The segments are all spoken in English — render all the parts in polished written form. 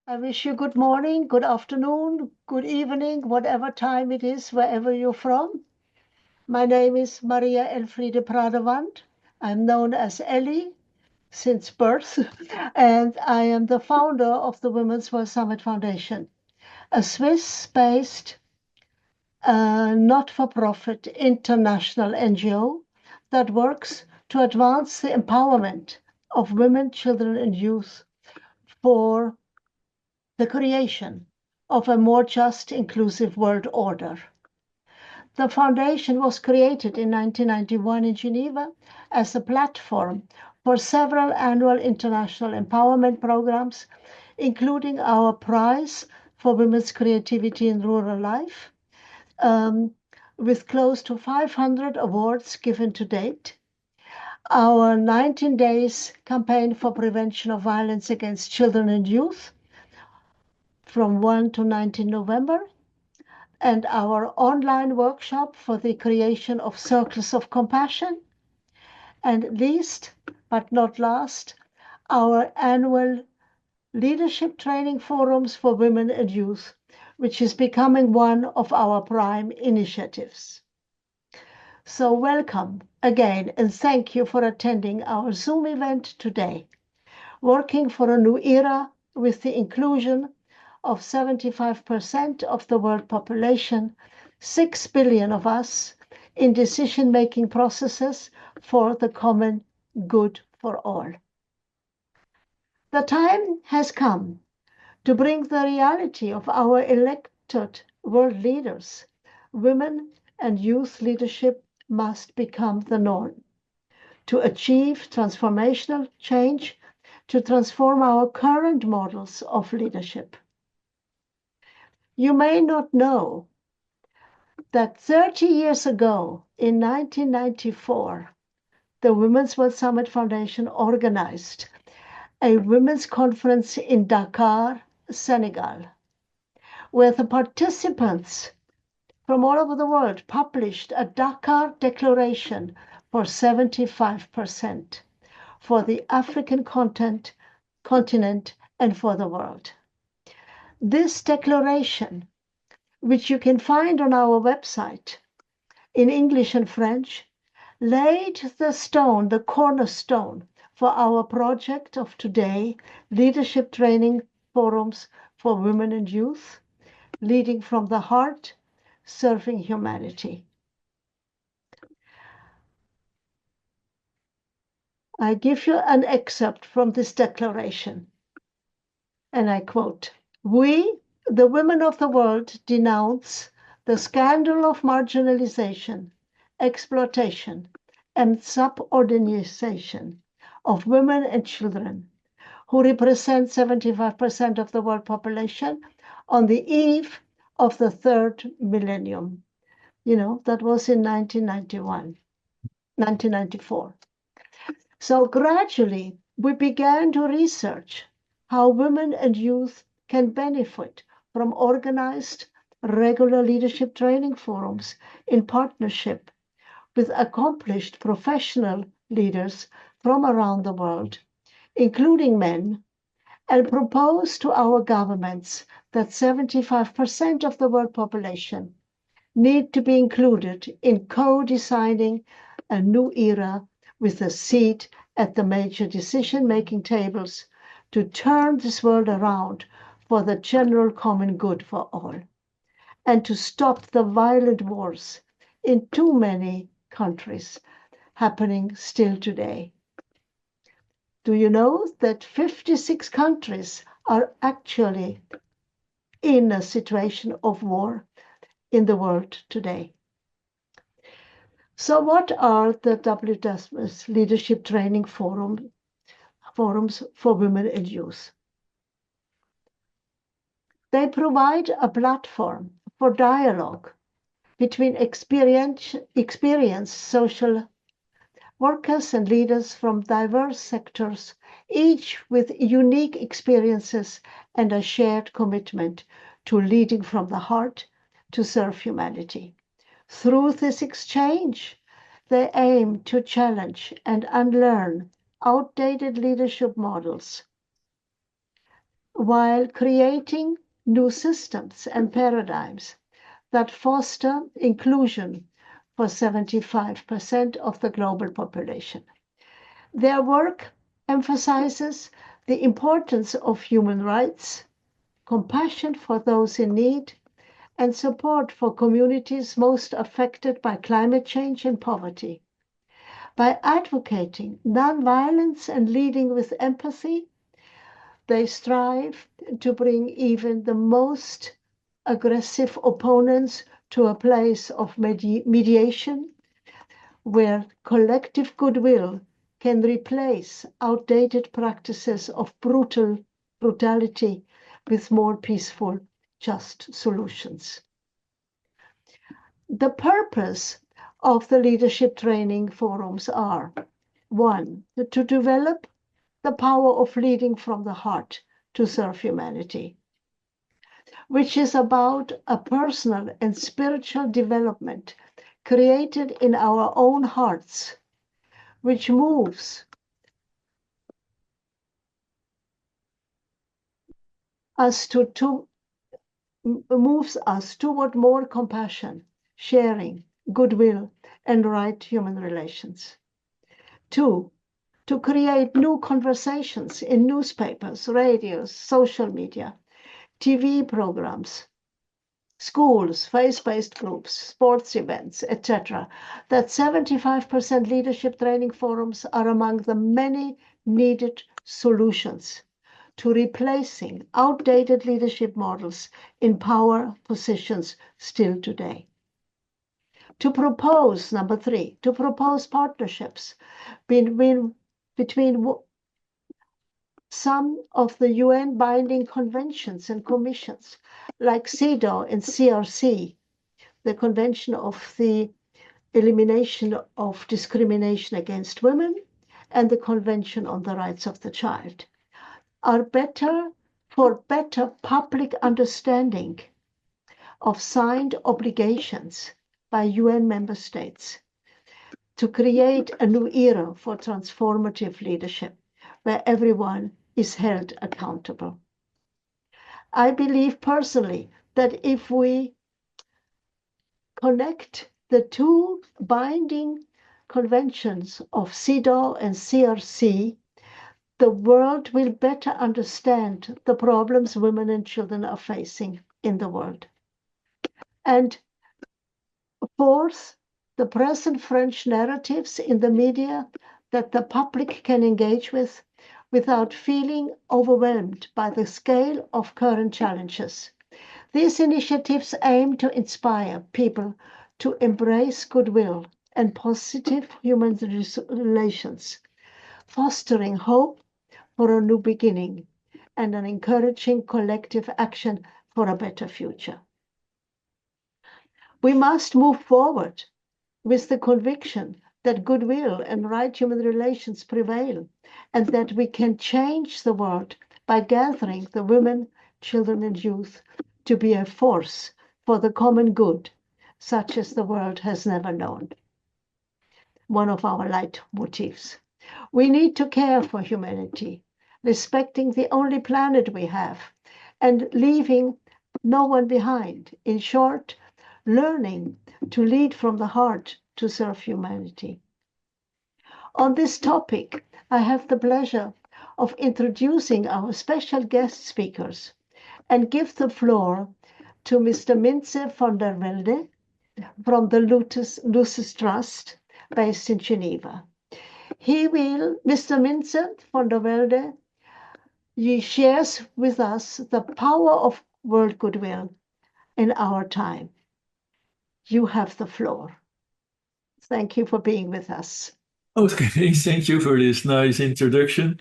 I wish you good morning, good afternoon, good evening, whatever time it is, wherever you're from. My name is Maria Elfriede PRADERVAND. I'm known as Ellie since birth, and I am the founder of the Women's World Summit Foundation, a Swiss-based, not-for-profit international NGO that works to advance the empowerment of women, children, and youth for the creation of a more just, inclusive world order. The foundation was created in 1991 in Geneva as a platform for several annual international empowerment programs, including our Prize for Women's Creativity in Rural Life, with close to 500 awards given to date. Our 19 days campaign for prevention of violence against children and youth from 1 to 19 November, and our online workshop for the creation of circles of compassion, and least but not last, our annual leadership training forums for women and youth, which is becoming one of our prime initiatives. So welcome again, and thank you for attending our Zoom event today, working for a new era with the inclusion of 75% of the world population, 6 billion of us, in decision-making processes for the common good for all. The time has come to bring the reality of our elected world leaders. Women and youth leadership must become the norm. To achieve transformational change, to transform our current models of leadership. You may not know that 30 years ago, in 1994, the Women's World Summit Foundation organized a women's conference in Dakar, Senegal, where the participants from all over the world published a Dakar Declaration for 75% for the African continent and for the world. This declaration, which you can find on our website in English and French, laid the cornerstone for our project of today, leadership training forums for women and youth, leading from the heart, serving humanity. I give you an excerpt from this declaration, and I quote, "We, the women of the world, denounce the scandal of marginalization, exploitation, and subordination of women and children, who represent 75% of the world population on the eve of the third millennium." That was in 1994. So gradually, we began to research how women and youth can benefit from organized, regular leadership training forums in partnership with accomplished professional leaders from around the world, including men, and propose to our governments that 75% of the world population need to be included in co-designing a new era with a seat at the major decision-making tables to turn this world around for the general common good for all, and to stop the violent wars in too many countries happening still today. Do you know that 56 countries are actually in a situation of war in the world today? So what are the WWS Leadership Training Forums for Women and Youth? They provide a platform for dialogue between experienced social workers and leaders from diverse sectors, each with unique experiences and a shared commitment to leading from the heart to serve humanity. Through this exchange, they aim to challenge and unlearn outdated leadership models while creating new systems and paradigms that foster inclusion for 75% of the global population. Their work emphasizes the importance of human rights, compassion for those in need, and support for communities most affected by climate change and poverty. By advocating nonviolence and leading with empathy, they strive to bring even the most aggressive opponents to a place of mediation where collective goodwill can replace outdated practices of brutality with more peaceful, just solutions. The purpose of the leadership training forums are: one, to develop the power of leading from the heart to serve humanity, which is about a personal and spiritual development created in our own hearts, which moves us toward more compassion, sharing, goodwill, and right human relations. Two, to create new conversations in newspapers, radios, social media, TV programs, schools, faith-based groups, sports events, etc., that 75% leadership training forums are among the many needed solutions to replacing outdated leadership models in power positions still today. To propose, number three, to propose partnerships between some of the UN binding conventions and commissions, like CEDAW and CRC, the Convention of the Elimination of Discrimination Against Women, and the Convention on the Rights of the Child, are for better public understanding of signed obligations by UN member states to create a new era for transformative leadership where everyone is held accountable. I believe personally that if we connect the two binding conventions of CEDAW and CRC, the world will better understand the problems women and children are facing in the world. And fourth, the present French narratives in the media that the public can engage with without feeling overwhelmed by the scale of current challenges. These initiatives aim to inspire people to embrace goodwill and positive human relations, fostering hope for a new beginning and an encouraging collective action for a better future. We must move forward with the conviction that goodwill and right human relations prevail, and that we can change the world by gathering the women, children, and youth to be a force for the common good, such as the world has never known. One of our leitmotifs. We need to care for humanity, respecting the only planet we have, and leaving no one behind. In short, learning to lead from the heart to serve humanity. On this topic, I have the pleasure of introducing our special guest speakers and give the floor to Mr. MINTZE von der Velde from the Lucis Trust based in Geneva. Mr. MINTZE von der Velde, he shares with us the power of world goodwill in our time. You have the floor. Thank you for being with us. Okay, thank you for this nice introduction.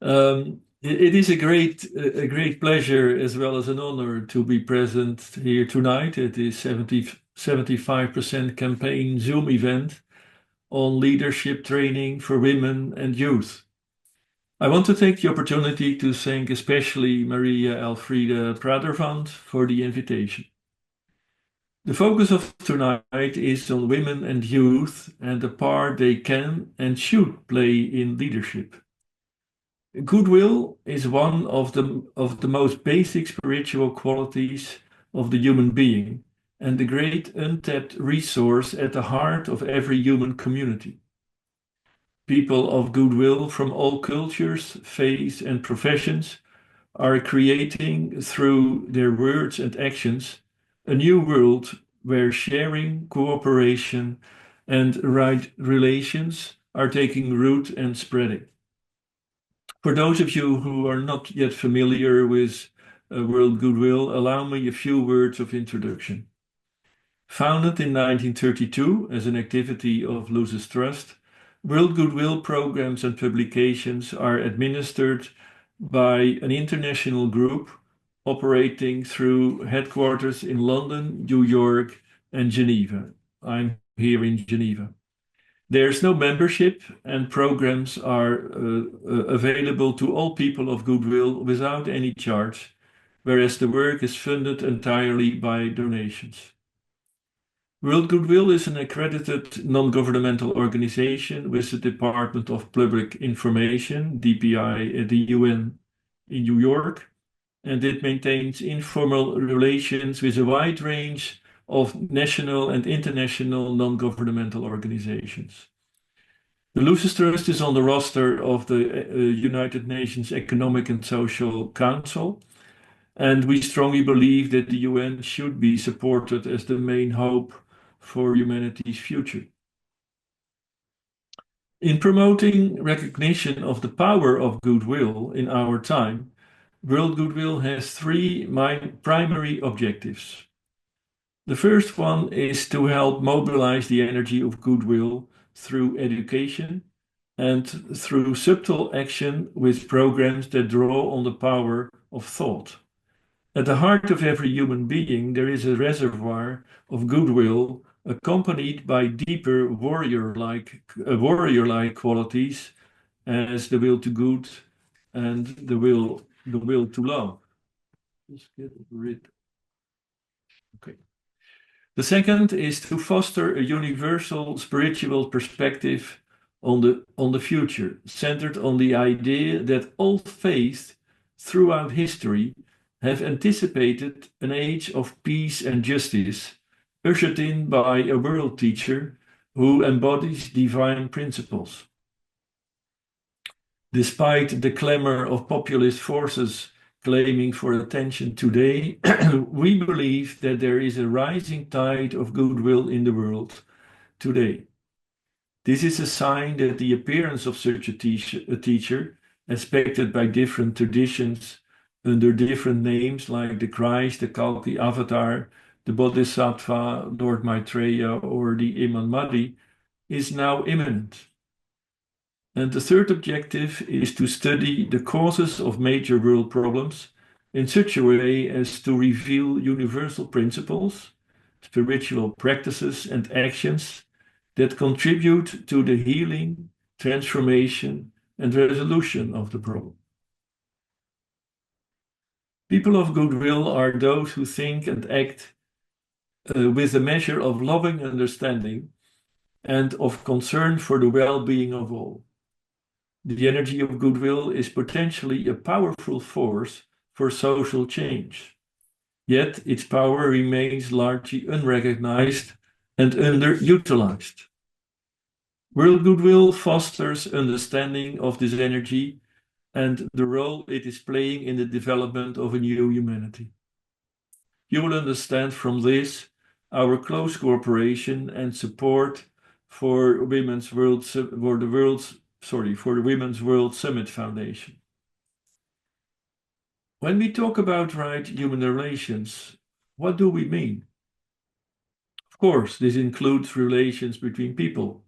It is a great pleasure as well as an honor to be present here tonight at this 75% campaign Zoom event on leadership training for women and youth. I want to take the opportunity to thank especially Maria ELFRIEDE PRADERVAND for the invitation. The focus of tonight is on women and youth and the part they can and should play in leadership. Goodwill is one of the most basic spiritual qualities of the human being and the great untapped resource at the heart of every human community. People of goodwill from all cultures, faiths, and professions are creating, through their words and actions, a new world where sharing, cooperation, and right relations are taking root and spreading. For those of you who are not yet familiar with World Goodwill, allow me a few words of introduction. Founded in 1932 as an activity of Lucis Trust, World Goodwill programs and publications are administered by an international group operating through headquarters in London, New York, and Geneva. I'm here in Geneva. There's no membership, and programs are available to all people of goodwill without any charge, whereas the work is funded entirely by donations. World Goodwill is an accredited non-governmental organization with the Department of Public Information, DPI, at the UN in New York, and it maintains informal relations with a wide range of national and international non-governmental organizations. The Lucis Trust is on the roster of the United Nations Economic and Social Council, and we strongly believe that the UN should be supported as the main hope for humanity's future. In promoting recognition of the power of goodwill in our time, World Goodwill has three primary objectives. The first one is to help mobilize the energy of goodwill through education and through subtle action with programs that draw on the power of thought. At the heart of every human being, there is a reservoir of goodwill accompanied by deeper warrior-like qualities as the will to good and the will to love. Let's get rid. Okay. The second is to foster a universal spiritual perspective on the future, centered on the idea that all faiths throughout history have anticipated an age of peace and justice, ushered in by a world teacher who embodies divine principles. Despite the clamor of populist forces claiming for attention today, we believe that there is a rising tide of goodwill in the world today. This is a sign that the appearance of such a teacher, expected by different traditions under different names like the Christ, the Kalki Avatar, the Bodhisattva, Lord Maitreya, or the Imam Mahdi, is now imminent. And the third objective is to study the causes of major world problems in such a way as to reveal universal principles, spiritual practices, and actions that contribute to the healing, transformation, and resolution of the problem. People of goodwill are those who think and act with a measure of loving understanding and of concern for the well-being of all. The energy of goodwill is potentially a powerful force for social change, yet its power remains largely unrecognized and underutilized. World Goodwill fosters understanding of this energy and the role it is playing in the development of a new humanity. You will understand from this our close cooperation and support for the Women's World Summit Foundation. When we talk about right human relations, what do we mean? Of course, this includes relations between people,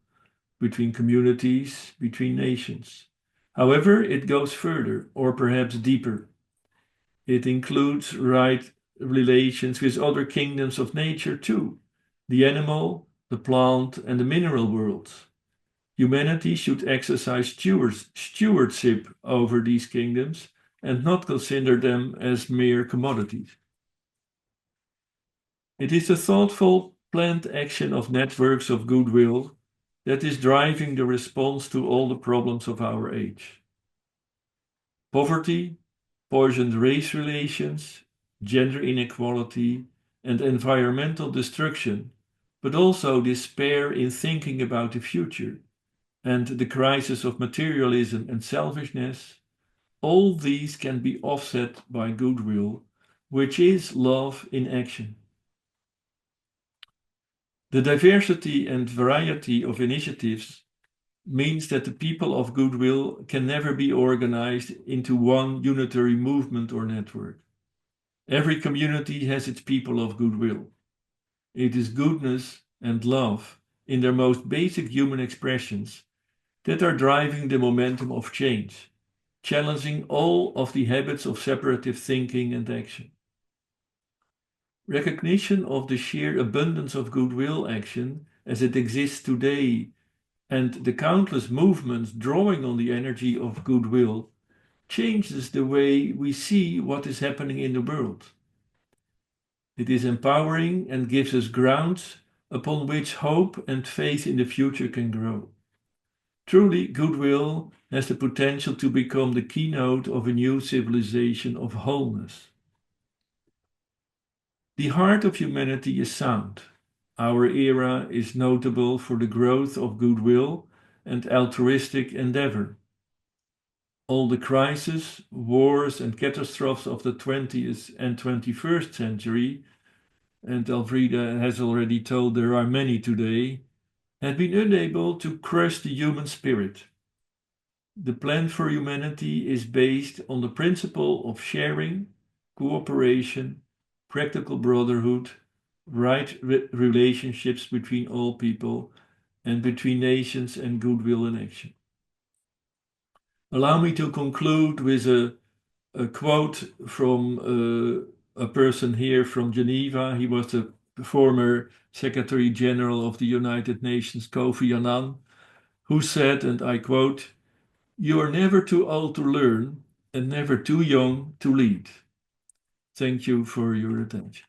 between communities, between nations. However, it goes further, or perhaps deeper. It includes right relations with other kingdoms of nature too, the animal, the plant, and the mineral worlds. Humanity should exercise stewardship over these kingdoms and not consider them as mere commodities. It is the thoughtful, planned action of networks of goodwill that is driving the response to all the problems of our age. poverty, poisoned race relations, gender inequality, and environmental destruction, but also despair in thinking about the future, and the crisis of materialism and selfishness, all these can be offset by goodwill, which is love in action. The diversity and variety of initiatives means that the people of goodwill can never be organized into one unitary movement or network. Every community has its people of goodwill. It is goodness and love in their most basic human expressions that are driving the momentum of change, challenging all of the habits of separative thinking and action. Recognition of the sheer abundance of goodwill action as it exists today and the countless movements drawing on the energy of goodwill changes the way we see what is happening in the world. It is empowering and gives us grounds upon which hope and faith in the future can grow. Truly, goodwill has the potential to become the keynote of a new civilization of wholeness. The heart of humanity is sound. Our era is notable for the growth of goodwill and altruistic endeavor. All the crises, wars, and catastrophes of the 20th and 21st century, and ELFRIEDE has already told there are many today, have been unable to crush the human spirit. The plan for humanity is based on the principle of sharing, cooperation, practical brotherhood, right relationships between all people, and between nations and goodwill in action. Allow me to conclude with a quote from a person here from Geneva. He was the former Secretary General of the United Nations, Kofi Annan, who said, and I quote, "You are never too old to learn and never too young to lead." Thank you for your attention.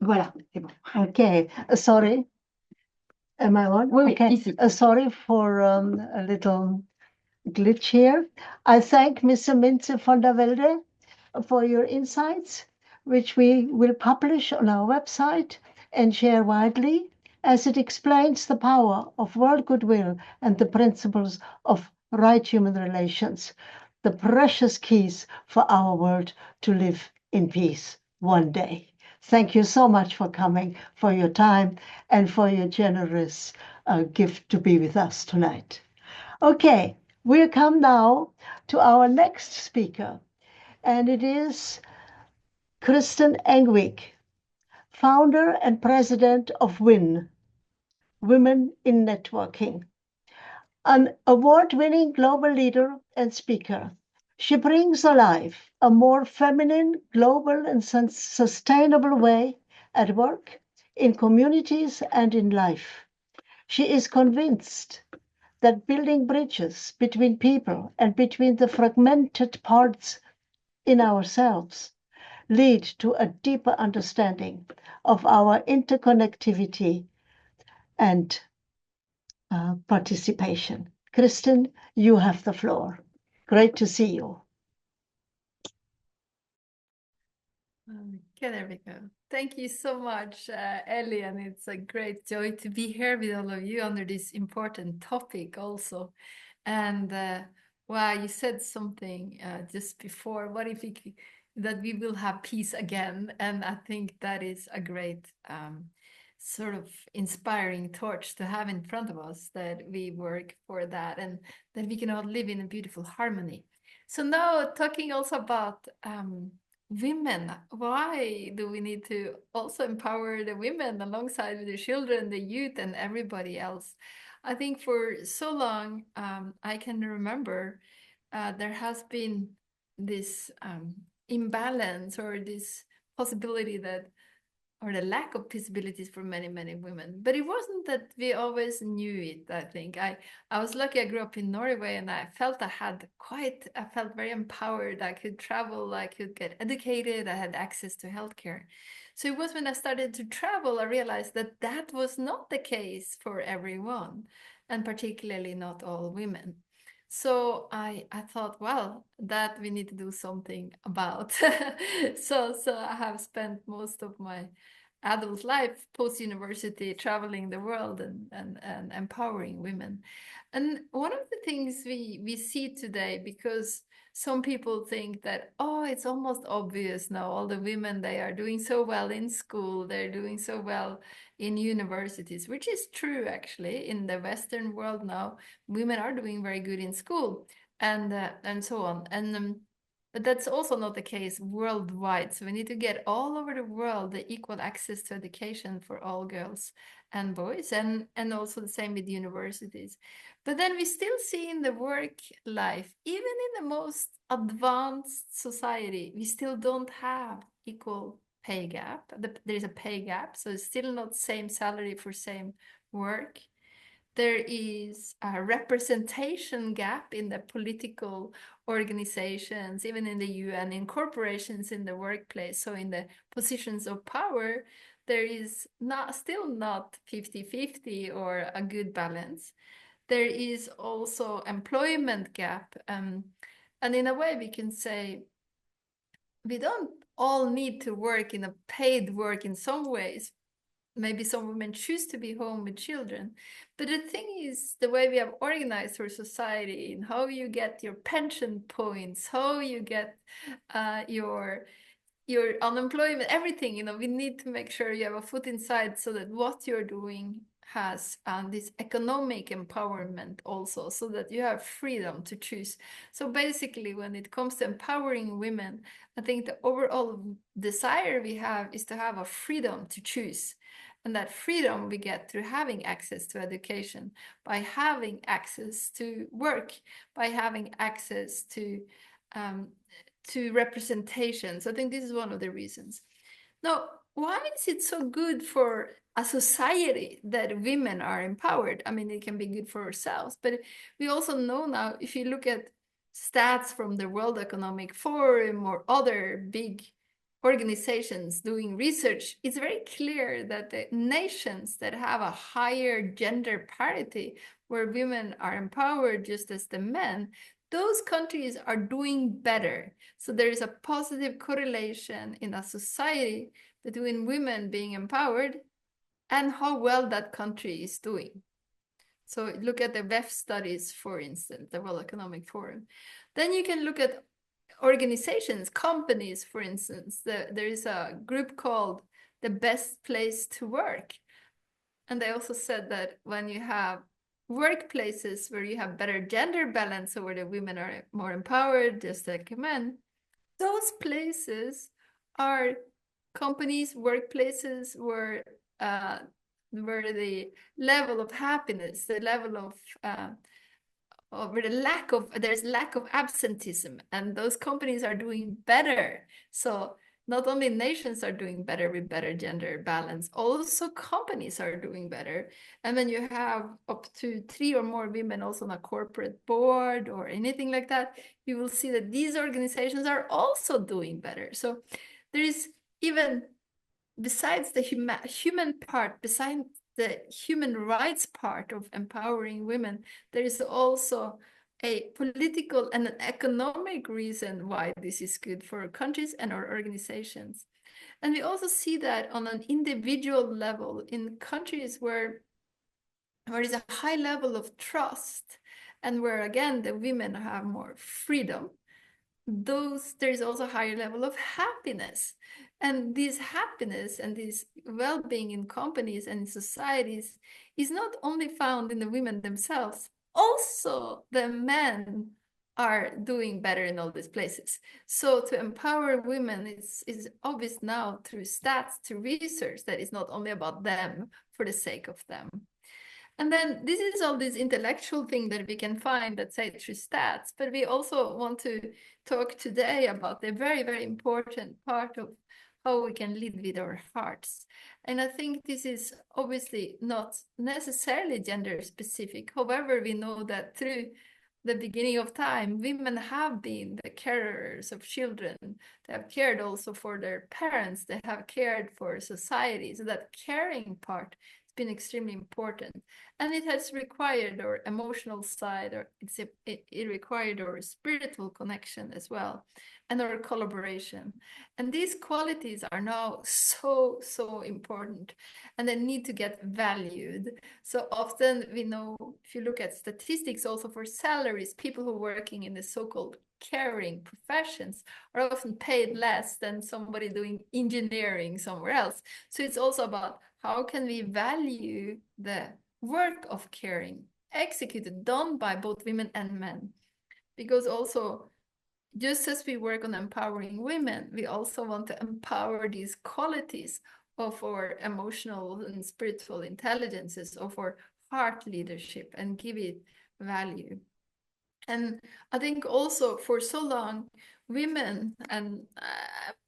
Voilà, c'est bon. Okay, sorry. Am I on? Oui, okay. ici. Sorry for a little glitch here. I thank Mr. Mintze von der Velde for your insights, which we will publish on our website and share widely, as it explains the power of world goodwill and the principles of right human relations, the precious keys for our world to live in peace one day. Thank you so much for coming, for your time, and for your generous gift to be with us tonight. Okay, we'll come now to our next speaker, and it is KRISTIN ENGVIG, founder and president of WIN, Women in Networking, an award-winning global leader and speaker. She brings alive a more feminine, global, and sustainable way at work, in communities, and in life. She is convinced that building bridges between people and between the fragmented parts in ourselves lead to a deeper understanding of our interconnectivity and participation. KRISTIN, you have the floor. Great to see you. Okay, there we go. Thank you so much, Ellie, and it's a great joy to be here with all of you under this important topic also. And wow, you said something just before. What if that we will have peace again? And I think that is a great sort of inspiring torch to have in front of us, that we work for that and that we can all live in a beautiful harmony. So now talking also about women, why do we need to also empower the women alongside with the children, the youth, and everybody else? I think for so long, I can remember there has been this imbalance or this possibility that, or the lack of possibilities for many, many women. But it wasn't that we always knew it, I think. I was lucky. I grew up in Norway, and I felt I felt very empowered. I could travel, I could get educated, I had access to healthcare. So it was when I started to travel, I realized that that was not the case for everyone, and particularly not all women. So I thought, well, that we need to do something about. So I have spent most of my adult life post-university traveling the world and empowering women. And one of the things we see today, because some people think that, oh, it's almost obvious now, all the women, they are doing so well in school, they're doing so well in universities, which is true actually. In the Western world now, women are doing very good in school and so on. But that's also not the case worldwide. So we need to get all over the world the equal access to education for all girls and boys, and also the same with universities. But then we still see in the work life, even in the most advanced society, we still don't have equal pay gap. There's a pay gap, so it's still not same salary for same work. There is a representation gap in the political organizations, even in the UN, in corporations, in the workplace. So in the positions of power, there is still not 50-50 or a good balance. There is also employment gap. And in a way, we can say we don't all need to work in a paid work in some ways. Maybe some women choose to be home with children. But the thing is, the way we have organized our society, and how you get your pension points, how you get your unemployment, everything, we need to make sure you have a foot inside, so that what you're doing has this economic empowerment also, so that you have freedom to choose. So basically, when it comes to empowering women, I think the overall desire we have is to have a freedom to choose. And that freedom we get through having access to education, by having access to work, by having access to representation. So I think this is one of the reasons. Now, why is it so good for a society that women are empowered? I mean, it can be good for ourselves, but we also know now, if you look at stats from the World Economic Forum or other big organizations doing research, it's very clear that the nations that have a higher gender parity, where women are empowered just as the men, those countries are doing better. So there is a positive correlation in a society between women being empowered and how well that country is doing. So look at the WEF studies, for instance, the World Economic Forum. Then you can look at organizations, companies, for instance. There is a group called the Best Place to Work. And they also said that when you have workplaces where you have better gender balance, so where the women are more empowered, just like men, those places are companies, workplaces where the level of happiness, the level of there's lack of absenteeism, and those companies are doing better. So not only nations are doing better with better gender balance, also companies are doing better. And when you have up to 3 or more women also on a corporate board or anything like that, you will see that these organizations are also doing better. So there is, even besides the human part, besides the human rights part of empowering women, there is also a political and an economic reason why this is good for our countries and our organizations. And we also see that on an individual level in countries where there is a high level of trust, and where again the women have more freedom, there is also a higher level of happiness. And this happiness and this well-being in companies and in societies is not only found in the women themselves, also the men are doing better in all these places. So to empower women is obvious now through stats, to research, that it's not only about them for the sake of them. And then this is all this intellectual thing that we can find, let's say, through stats, but we also want to talk today about the very, very important part of how we can lead with our hearts. And I think this is obviously not necessarily gender specific. However, we know that through the beginning of time, women have been the carers of children. They have cared also for their parents. They have cared for society. So that caring part has been extremely important. And it has required our emotional side, or it required our spiritual connection as well, and our collaboration. And these qualities are now so, so important, and they need to get valued. So often we know, if you look at statistics also for salaries, people who are working in the so-called caring professions are often paid less than somebody doing engineering somewhere else. So it's also about how can we value the work of caring executed, done by both women and men. Because also, just as we work on empowering women, we also want to empower these qualities of our emotional and spiritual intelligences, of our heart leadership, and give it value. And I think also for so long, women and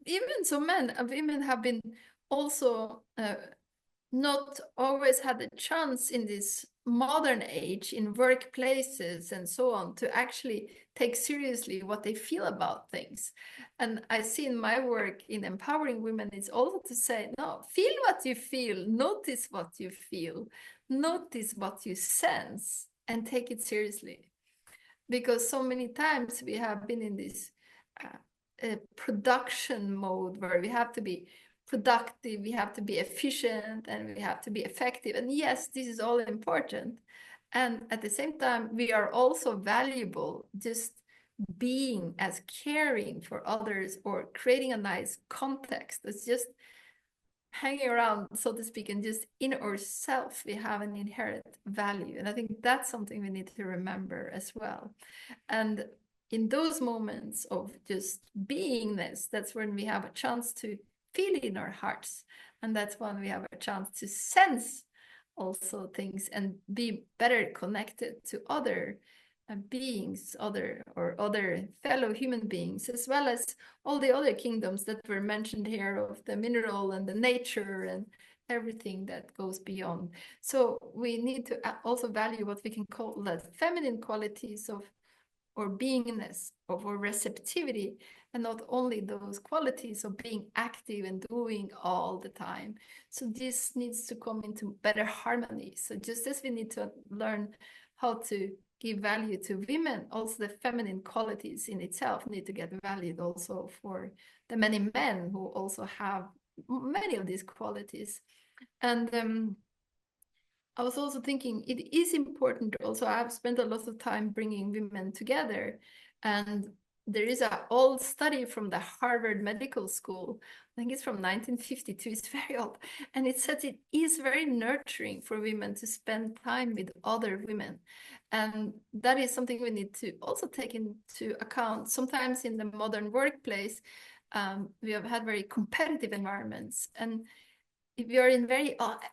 even some men, women have been also not always had the chance in this modern age in workplaces and so on to actually take seriously what they feel about things. And I see in my work in empowering women is also to say, no, feel what you feel, notice what you feel, notice what you sense, and take it seriously. Because so many times we have been in this production mode where we have to be productive, we have to be efficient, and we have to be effective. And yes, this is all important. And at the same time, we are also valuable just being as caring for others or creating a nice context. It's just hanging around, so to speak, and just in ourselves, we have an inherent value. And I think that's something we need to remember as well. And in those moments of just beingness, that's when we have a chance to feel it in our hearts. And that's when we have a chance to sense also things and be better connected to other beings, other fellow human beings, as well as all the other kingdoms that were mentioned here of the mineral and the nature and everything that goes beyond. So we need to also value what we can call the feminine qualities of or beingness, of our receptivity, and not only those qualities of being active and doing all the time. So this needs to come into better harmony. So just as we need to learn how to give value to women, also the feminine qualities in itself need to get valued also for the many men who also have many of these qualities. And I was also thinking it is important also. I've spent a lot of time bringing women together, and there is an old study from the Harvard Medical School. I think it's from 1952. It's very old, and it says it is very nurturing for women to spend time with other women, and that is something we need to also take into account. Sometimes in the modern workplace, we have had very competitive environments, and if you're in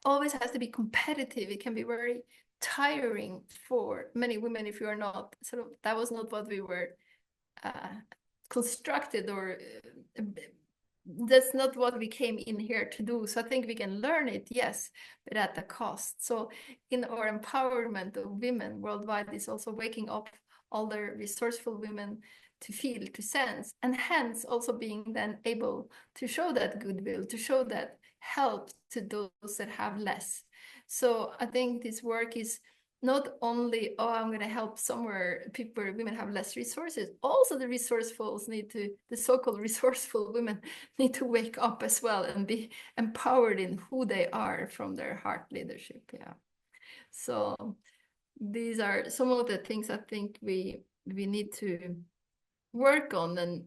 always has to be competitive, it can be very tiring for many women if you are not sort of, that was not what we were constructed, or that's not what we came in here to do. So I think we can learn it, yes, but at the cost. So in our empowerment of women worldwide is also waking up all the resourceful women to feel, to sense, and hence also being then able to show that goodwill, to show that help to those that have less. So I think this work is not only, oh, I'm going to help somewhere women have less resources. Also the resourcefuls need to, the so-called resourceful women need to wake up as well and be empowered in who they are from their heart leadership. Yeah. So these are some of the things I think we need to work on. And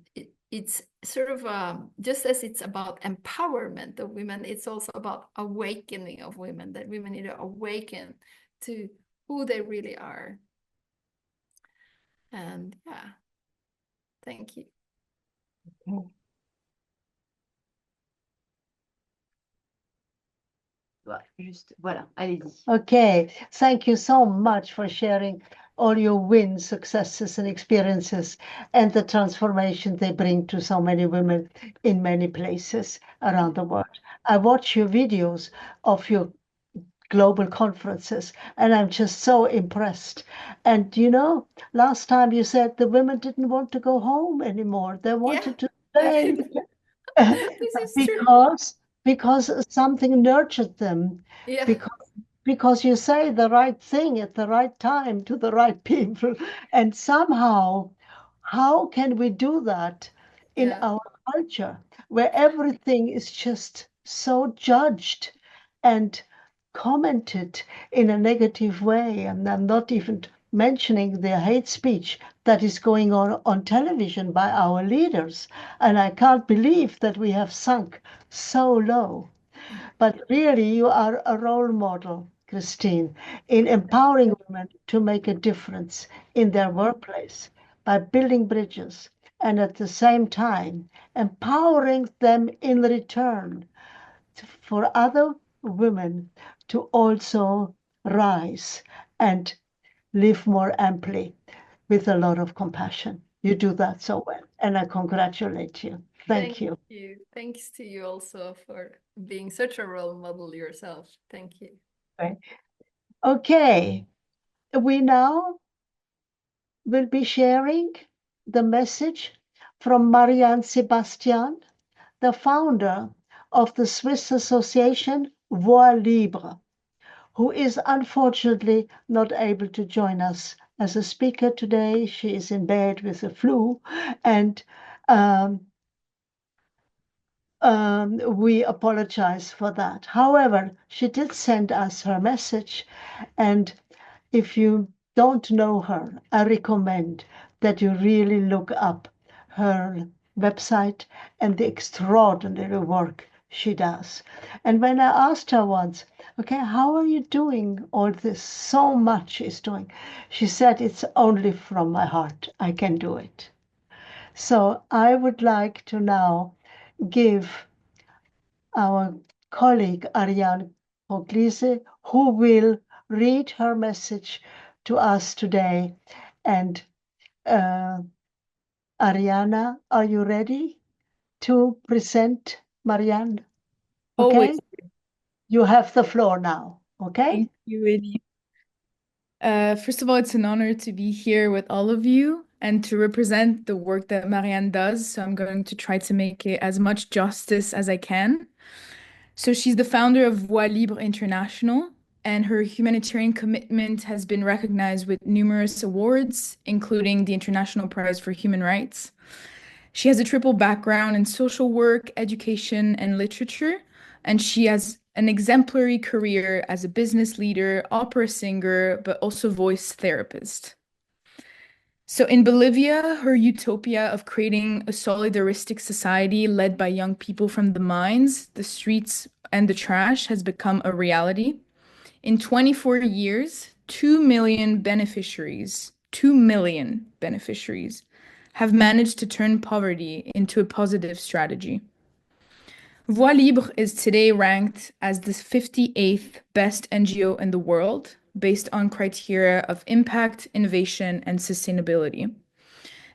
it's sort of just as it's about empowerment of women, it's also about awakening of women, that women need to awaken to who they really are. And yeah, thank you. Juste, voilà, allez-y. Okay, thank you so much for sharing all your wins, successes, and experiences, and the transformation they bring to so many women in many places around the world. I watch your videos of your global conferences, and I'm just so impressed. And last time you said the women didn't want to go home anymore. They Yeah, wanted to they stay did. This is true. because something nurtured them, Yeah, because you say the right thing at the right time to the right people. And somehow, how can we do that in yeah, our culture where everything is just so judged and commented in a negative way? And I'm not even mentioning the hate speech that is going on television by our leaders. And I can't believe that we have sunk so low. But really, you are a role model, KRISTIN, in empowering women to make a difference in their workplace by building bridges and at the same time empowering them in return for other women to also rise and live more amply with a lot of compassion. You do that so well, and I congratulate you. Thank thank you. you. Thanks to you also for being such a role model yourself. Thank you. Okay, we now will be sharing the message from Marianne Sebastian, the founder of the Swiss association Voix, Libres, who is unfortunately not able to join us as a speaker today. She is in bed with the flu, and we apologize for that. However, she did send us her message, and if you don't know her, I recommend that you really look up her website and the extraordinary work she does. And when I asked her once, okay, how are you doing all this? So much is doing. She said, it's only from my heart. I can do it. So I would like to now give our colleague Ariane PUGLIESE, who will read her message to us today. And Arianna, are you ready to present Marianne? Okay, Always. you have the floor now. Okay. Thank you, Winnie. First of all, it's an honor to be here with all of you and to represent the work that Marianne does. So I'm going to try to make it as much justice as I can. So she's the founder of Voix Libres International, and her humanitarian commitment has been recognized with numerous awards, including the International Prize for Human Rights. She has a triple background in social work, education, and literature, and she has an exemplary career as a business leader, opera singer, but also voice therapist. So in Bolivia, her utopia of creating a solidaristic society led by young people from the mines, the streets, and the trash has become a reality. In 24 years, 2 million beneficiaries, 2 million beneficiaries have managed to turn poverty into a positive strategy. Voix Libre is today ranked as the 58th best NGO in the world based on criteria of impact, innovation, and sustainability.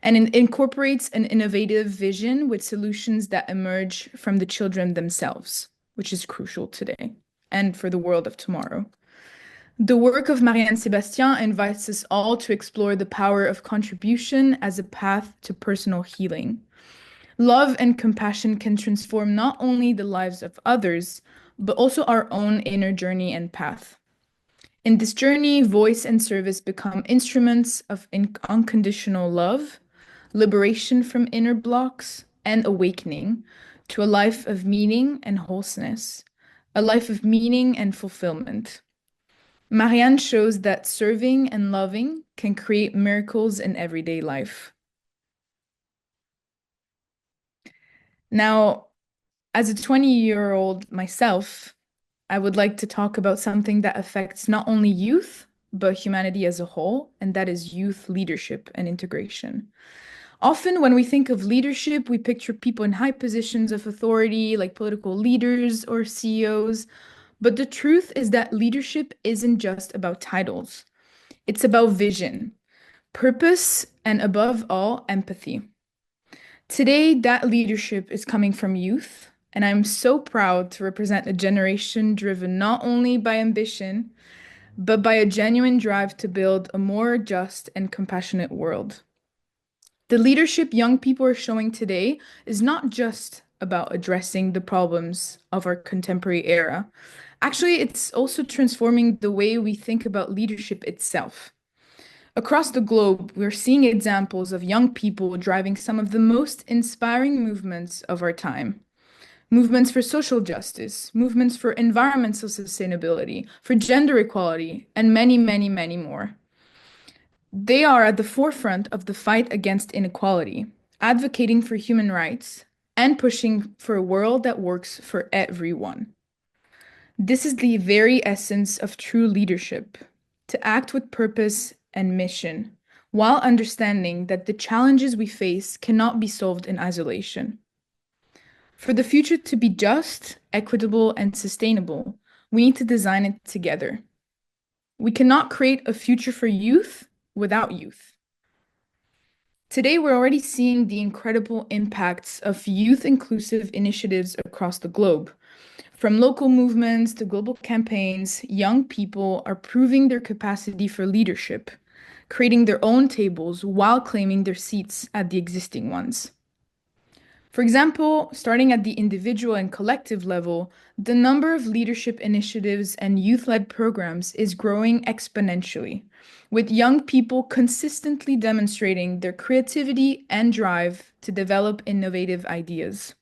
And it incorporates an innovative vision with solutions that emerge from the children themselves, which is crucial today and for the world of tomorrow. The work of Marianne Sébastien invites us all to explore the power of contribution as a path to personal healing. Love and compassion can transform not only the lives of others, but also our own inner journey and path. In this journey, voice and service become instruments of unconditional love, liberation from inner blocks, and awakening to a life of meaning and wholesomeness, a life of meaning and fulfillment. Marianne shows that serving and loving can create miracles in everyday life. Now, as a 20-year-old myself, I would like to talk about something that affects not only youth, but humanity as a whole, and that is youth leadership and integration. Often, when we think of leadership, we picture people in high positions of authority, like political leaders or CEOs. But the truth is that leadership isn't just about titles. It's about vision, purpose, and above all, empathy. Today, that leadership is coming from youth, and I'm so proud to represent a generation driven not only by ambition, but by a genuine drive to build a more just and compassionate world. The leadership young people are showing today is not just about addressing the problems of our contemporary era. Actually, it's also transforming the way we think about leadership itself. Across the globe, we're seeing examples of young people driving some of the most inspiring movements of our time. Movements for social justice, movements for environmental sustainability, for gender equality, and many, many, many more. They are at the forefront of the fight against inequality, advocating for human rights, and pushing for a world that works for everyone. This is the very essence of true leadership, to act with purpose and mission, while understanding that the challenges we face cannot be solved in isolation. For the future to be just, equitable, and sustainable, we need to design it together. We cannot create a future for youth without youth. Today, we're already seeing the incredible impacts of youth-inclusive initiatives across the globe. From local movements to global campaigns, young people are proving their capacity for leadership, creating their own tables while claiming their seats at the existing ones. For example, starting at the individual and collective level, the number of leadership initiatives and youth-led programs is growing exponentially, with young people consistently demonstrating their creativity and drive to develop innovative ideas.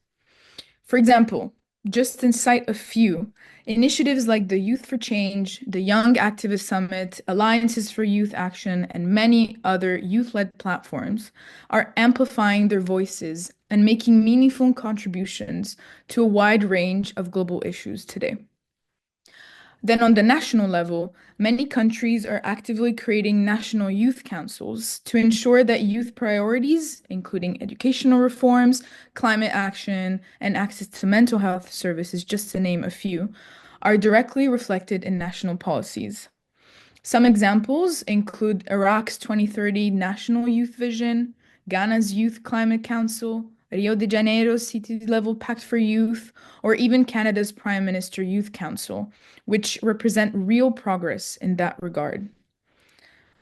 For example, just to cite a few, initiatives like the Youth for Change, the Young Activist Summit, Alliances for Youth Action, and many other youth-led platforms are amplifying their voices and making meaningful contributions to a wide range of global issues today. Then on the national level, many countries are actively creating national youth councils to ensure that youth priorities, including educational reforms, climate action, and access to mental health services, just to name a few, are directly reflected in national policies. Some examples include Iraq's 2030 National Youth Vision, Ghana's Youth Climate Council, Rio de Janeiro's city-level Pact for Youth, or even Canada's Prime Minister Youth Council, which represent real progress in that regard.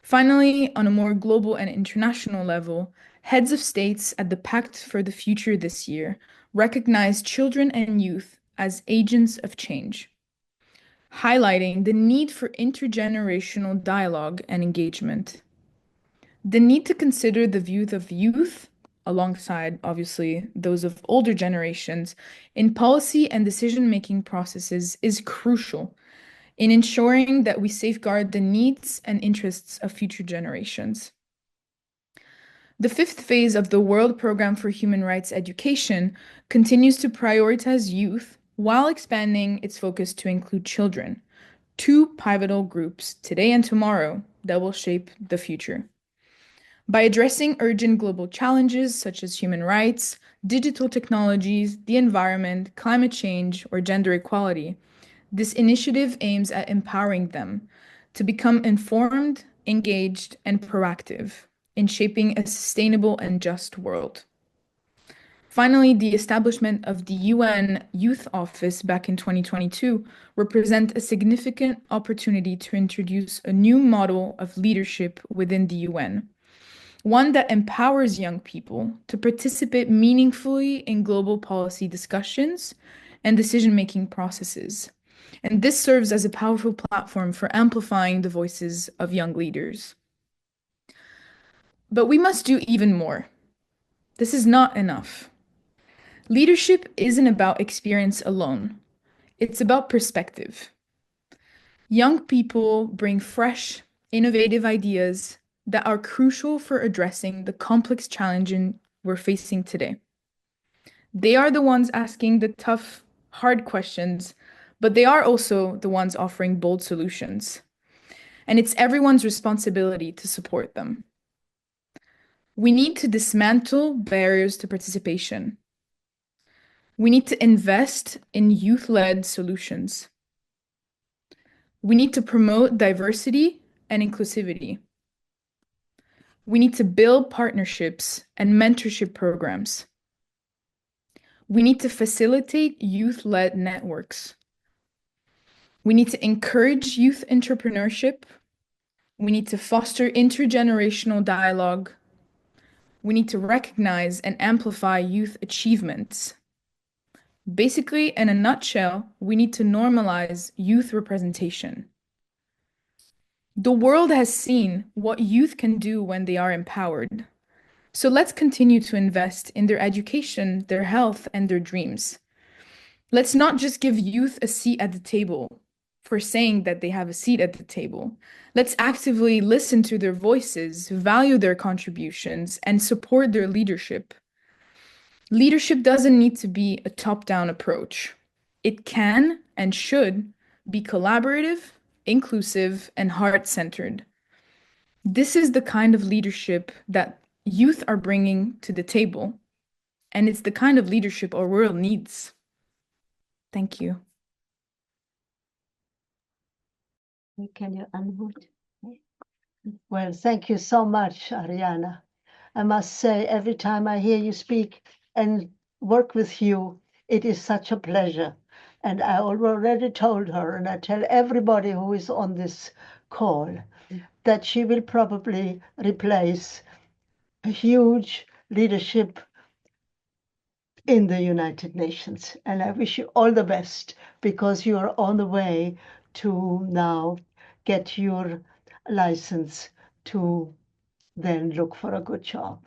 Finally, on a more global and international level, heads of states at the Pact for the Future this year recognize children and youth as agents of change, highlighting the need for intergenerational dialogue and engagement. The need to consider the views of youth, alongside, obviously, those of older generations, in policy and decision-making processes is crucial in ensuring that we safeguard the needs and interests of future generations. The fifth phase of the World Programme for Human Rights Education continues to prioritize youth while expanding its focus to include children, two pivotal groups today and tomorrow that will shape the future. By addressing urgent global challenges such as human rights, digital technologies, the environment, climate change, or gender equality, this initiative aims at empowering them to become informed, engaged, and proactive in shaping a sustainable and just world. Finally, the establishment of the UN Youth Office back in 2022 represents a significant opportunity to introduce a new model of leadership within the UN. One that empowers young people to participate meaningfully in global policy discussions and decision-making processes. And this serves as a powerful platform for amplifying the voices of young leaders. But we must do even more. This is not enough. Leadership isn't about experience alone. It's about perspective. Young people bring fresh, innovative ideas that are crucial for addressing the complex challenges we're facing today. They are the ones asking the tough, hard questions, but they are also the ones offering bold solutions. And it's everyone's responsibility to support them. We need to dismantle barriers to participation. We need to invest in youth-led solutions. We need to promote diversity and inclusivity. We need to build partnerships and mentorship programs. We need to facilitate youth-led networks. We need to encourage youth entrepreneurship. We need to foster intergenerational dialogue. We need to recognize and amplify youth achievements. Basically, in a nutshell, we need to normalize youth representation. The world has seen what youth can do when they are empowered. So let's continue to invest in their education, their health, and their dreams. Let's not just give youth a seat at the table for saying that they have a seat at the table. Let's actively listen to their voices, value their contributions, and support their leadership. Leadership doesn't need to be a top-down approach. It can and should be collaborative, inclusive, and heart-centered. This is the kind of leadership that youth are bringing to the table, and it's the kind of leadership our world needs. Thank you. Can you unmute? Well, thank you so much, Arianna. I must say, every time I hear you speak and work with you, it is such a pleasure. And I already told her, and I tell everybody who is on this call, that she will probably replace a huge leadership in the United Nations. And I wish you all the best, because you are on the way to now get your license to then look for a good job.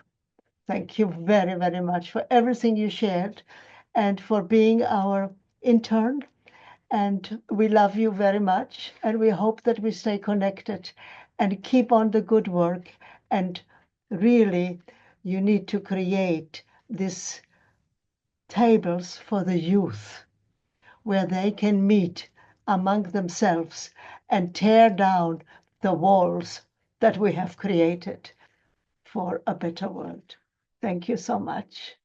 Thank you very, very much for everything you shared and for being our intern. And we love you very much. And we hope that we stay connected and keep on the good work. And really, you need to create these tables for the youth where they can meet among themselves and tear down the walls that we have created for a better world. Thank you so much.